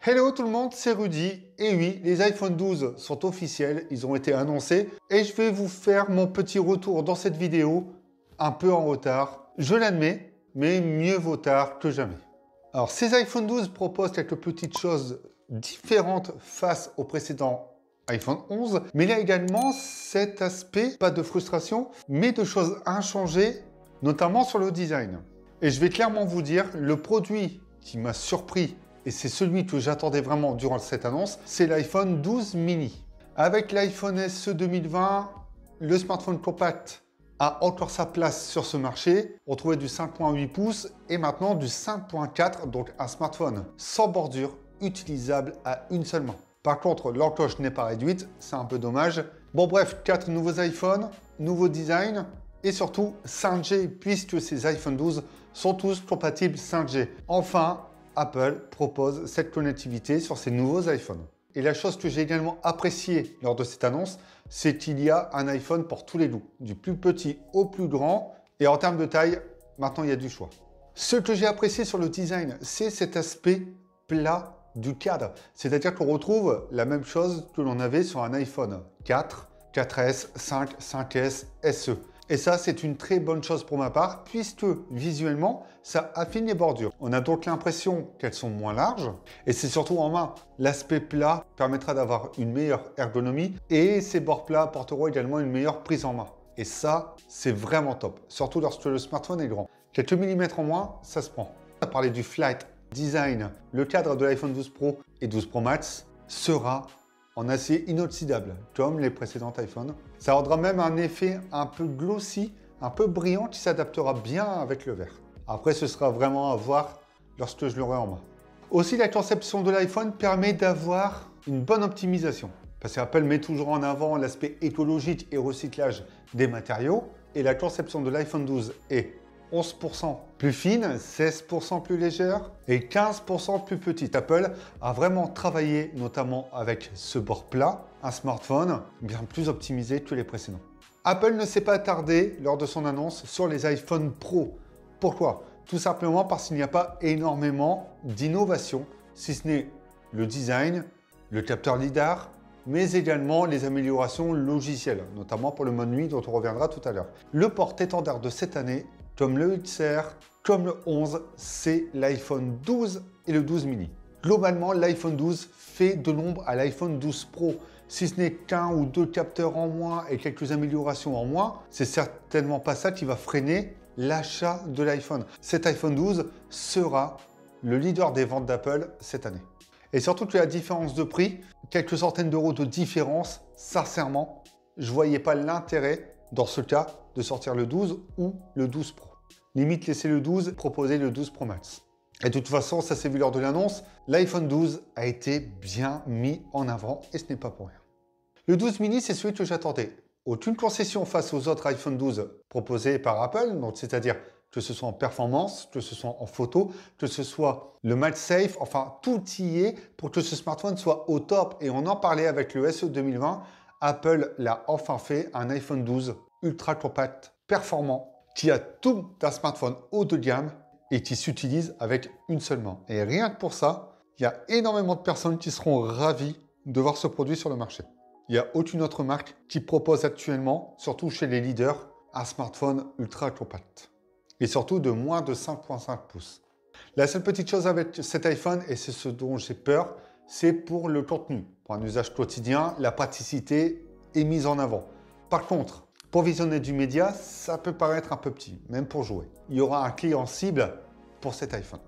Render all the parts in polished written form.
Hello tout le monde, c'est Rudy. Et oui, les iPhone 12 sont officiels, ils ont été annoncés. Et je vais vous faire mon petit retour dans cette vidéo, un peu en retard. Je l'admets, mais mieux vaut tard que jamais. Alors, ces iPhone 12 proposent quelques petites choses différentes face au précédent iPhone 11. Mais il y a également cet aspect, pas de frustration, mais de choses inchangées, notamment sur le design. Et je vais clairement vous dire, le produit qui m'a surpris, et c'est celui que j'attendais vraiment durant cette annonce, c'est l'iPhone 12 mini. Avec l'iPhone SE 2020, le smartphone compact a encore sa place sur ce marché. On trouvait du 5.8 pouces et maintenant du 5.4, donc un smartphone sans bordure, utilisable à une seule main. Par contre, l'encoche n'est pas réduite, c'est un peu dommage. Bon bref, 4 nouveaux iPhones, nouveau design et surtout 5G, puisque ces iPhone 12 sont tous compatibles 5G. Enfin, Apple propose cette connectivité sur ses nouveaux iPhones. Et la chose que j'ai également appréciée lors de cette annonce, c'est qu'il y a un iPhone pour tous les goûts, du plus petit au plus grand. Et en termes de taille, maintenant il y a du choix. Ce que j'ai apprécié sur le design, c'est cet aspect plat du cadre. C'est-à-dire qu'on retrouve la même chose que l'on avait sur un iPhone 4, 4S, 5, 5S, SE. Et ça, c'est une très bonne chose pour ma part, puisque visuellement, ça affine les bordures. On a donc l'impression qu'elles sont moins larges, et c'est surtout en main. L'aspect plat permettra d'avoir une meilleure ergonomie, et ces bords plats apporteront également une meilleure prise en main. Et ça, c'est vraiment top, surtout lorsque le smartphone est grand. Quelques millimètres en moins, ça se prend. On a parlé du flight design. Le cadre de l'iPhone 12 Pro et 12 Pro Max sera en acier inoxydable, comme les précédents iPhones. Ça rendra même un effet un peu glossy, un peu brillant, qui s'adaptera bien avec le verre. Après, ce sera vraiment à voir lorsque je l'aurai en main. Aussi, la conception de l'iPhone permet d'avoir une bonne optimisation. Parce qu'Apple met toujours en avant l'aspect écologique et recyclage des matériaux. Et la conception de l'iPhone 12 est 11% plus fine, 16% plus légère et 15% plus petite. Apple a vraiment travaillé notamment avec ce bord plat, un smartphone bien plus optimisé que les précédents. Apple ne s'est pas attardé lors de son annonce sur les iPhone Pro. Pourquoi? Tout simplement parce qu'il n'y a pas énormément d'innovation, si ce n'est le design, le capteur LiDAR, mais également les améliorations logicielles, notamment pour le mode nuit dont on reviendra tout à l'heure. Le port étendard de cette année, comme le XR, comme le 11, c'est l'iPhone 12 et le 12 mini. Globalement, l'iPhone 12 fait de l'ombre à l'iPhone 12 Pro. Si ce n'est qu'un ou deux capteurs en moins et quelques améliorations en moins, c'est certainement pas ça qui va freiner l'achat de l'iPhone. Cet iPhone 12 sera le leader des ventes d'Apple cette année. Et surtout que la différence de prix, quelques centaines d'euros de différence, sincèrement, je ne voyais pas l'intérêt dans ce cas de sortir le 12 ou le 12 Pro. Limite, laisser le 12, proposer le 12 Pro Max. Et de toute façon, ça s'est vu lors de l'annonce, l'iPhone 12 a été bien mis en avant et ce n'est pas pour rien. Le 12 mini, c'est celui que j'attendais. Aucune concession face aux autres iPhone 12 proposés par Apple, donc c'est-à-dire que ce soit en performance, que ce soit en photo, que ce soit le MagSafe, enfin tout y est pour que ce smartphone soit au top. Et on en parlait avec le SE 2020, Apple l'a enfin fait, un iPhone 12 ultra compact, performant, qui a tout d'un smartphone haut de gamme et qui s'utilise avec une seule main. Et rien que pour ça, il y a énormément de personnes qui seront ravies de voir ce produit sur le marché. Il n'y a aucune autre marque qui propose actuellement, surtout chez les leaders, un smartphone ultra compact. Et surtout de moins de 5.5 pouces. La seule petite chose avec cet iPhone, et c'est ce dont j'ai peur, c'est pour le contenu. Pour un usage quotidien, la praticité est mise en avant. Par contre, pour visionner du média, ça peut paraître un peu petit, même pour jouer. Il y aura un client cible pour cet iPhone.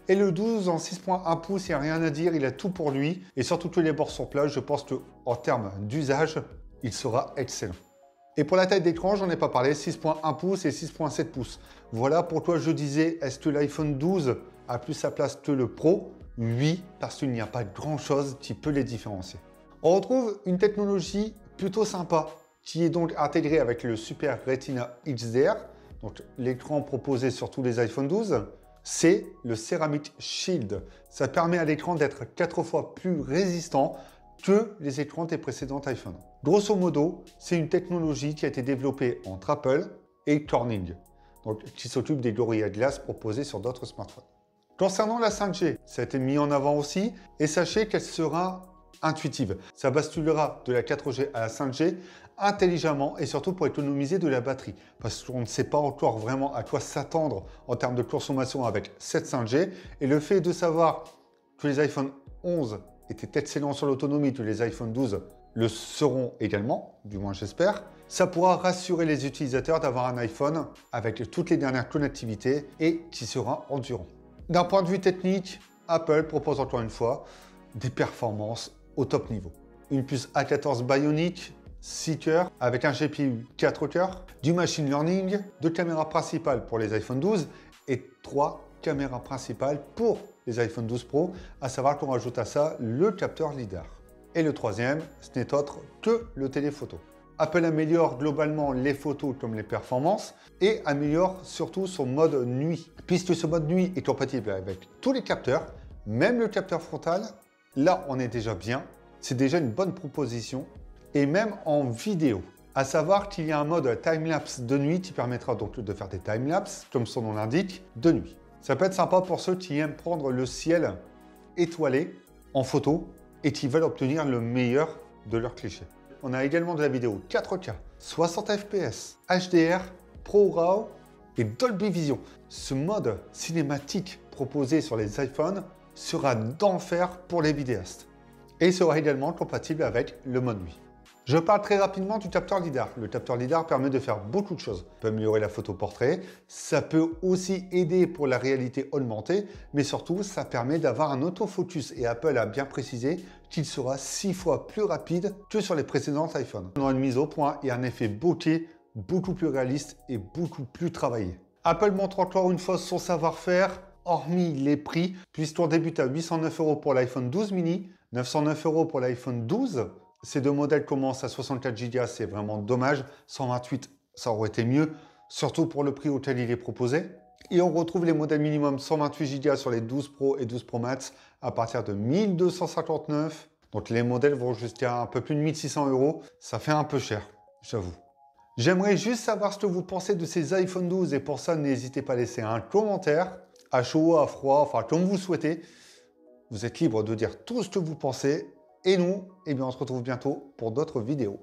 Et le 12 en 6.1 pouces, il n'y a rien à dire, il a tout pour lui. Et surtout que les bords sont plats, je pense qu'en termes d'usage, il sera excellent. Et pour la taille d'écran, j'en ai pas parlé, 6.1 pouces et 6.7 pouces. Voilà pourquoi je disais, est-ce que l'iPhone 12 a plus sa place que le Pro? Oui, parce qu'il n'y a pas grand-chose qui peut les différencier. On retrouve une technologie plutôt sympa, qui est donc intégrée avec le Super Retina XDR, donc l'écran proposé sur tous les iPhone 12, c'est le Ceramic Shield. Ça permet à l'écran d'être 4 fois plus résistant que les écrans des précédents iPhone. Grosso modo, c'est une technologie qui a été développée entre Apple et Corning, donc qui s'occupe des Gorilla Glass proposés sur d'autres smartphones. Concernant la 5G, ça a été mis en avant aussi et sachez qu'elle sera intuitive. Ça basculera de la 4G à la 5G intelligemment et surtout pour économiser de la batterie. Parce qu'on ne sait pas encore vraiment à quoi s'attendre en termes de consommation avec cette 5G. Et le fait de savoir que les iPhone 11 étaient excellents sur l'autonomie, que les iPhone 12 le seront également, du moins j'espère, ça pourra rassurer les utilisateurs d'avoir un iPhone avec toutes les dernières connectivités et qui sera endurant. D'un point de vue technique, Apple propose encore une fois des performances au top niveau. Une puce A14 Bionic 6 cœurs avec un GPU 4 cœurs, du machine learning, 2 caméras principales pour les iPhone 12 et 3 caméras principales pour les iPhone 12 Pro, à savoir qu'on rajoute à ça le capteur LiDAR. Et le troisième, ce n'est autre que le téléphoto. Apple améliore globalement les photos comme les performances et améliore surtout son mode nuit. Puisque ce mode nuit est compatible avec tous les capteurs, même le capteur frontal, là on est déjà bien. C'est déjà une bonne proposition. Et même en vidéo. À savoir qu'il y a un mode time-lapse de nuit qui permettra donc de faire des time-lapse, comme son nom l'indique, de nuit. Ça peut être sympa pour ceux qui aiment prendre le ciel étoilé en photo et qui veulent obtenir le meilleur de leurs clichés. On a également de la vidéo 4K, 60 fps, HDR, ProRAW et Dolby Vision. Ce mode cinématique proposé sur les iPhones sera d'enfer pour les vidéastes. Et sera également compatible avec le mode nuit. Je parle très rapidement du capteur LiDAR. Le capteur LiDAR permet de faire beaucoup de choses. Ça peut améliorer la photo portrait, ça peut aussi aider pour la réalité augmentée, mais surtout, ça permet d'avoir un autofocus. Et Apple a bien précisé qu'il sera 6 fois plus rapide que sur les précédents iPhones. On a une mise au point et un effet bokeh beaucoup plus réaliste et beaucoup plus travaillé. Apple montre encore une fois son savoir-faire, hormis les prix, puisqu'on débute à 809 € pour l'iPhone 12 mini, 909 € pour l'iPhone 12. Ces deux modèles commencent à 64 Go, c'est vraiment dommage. 128, ça aurait été mieux, surtout pour le prix auquel il est proposé. Et on retrouve les modèles minimum 128 Go sur les 12 Pro et 12 Pro Max à partir de 1259. Donc les modèles vont jusqu'à un peu plus de 1600 €. Ça fait un peu cher, j'avoue. J'aimerais juste savoir ce que vous pensez de ces iPhone 12 et pour ça, n'hésitez pas à laisser un commentaire, à chaud, à froid, enfin comme vous souhaitez. Vous êtes libre de dire tout ce que vous pensez. Et nous, eh bien, on se retrouve bientôt pour d'autres vidéos.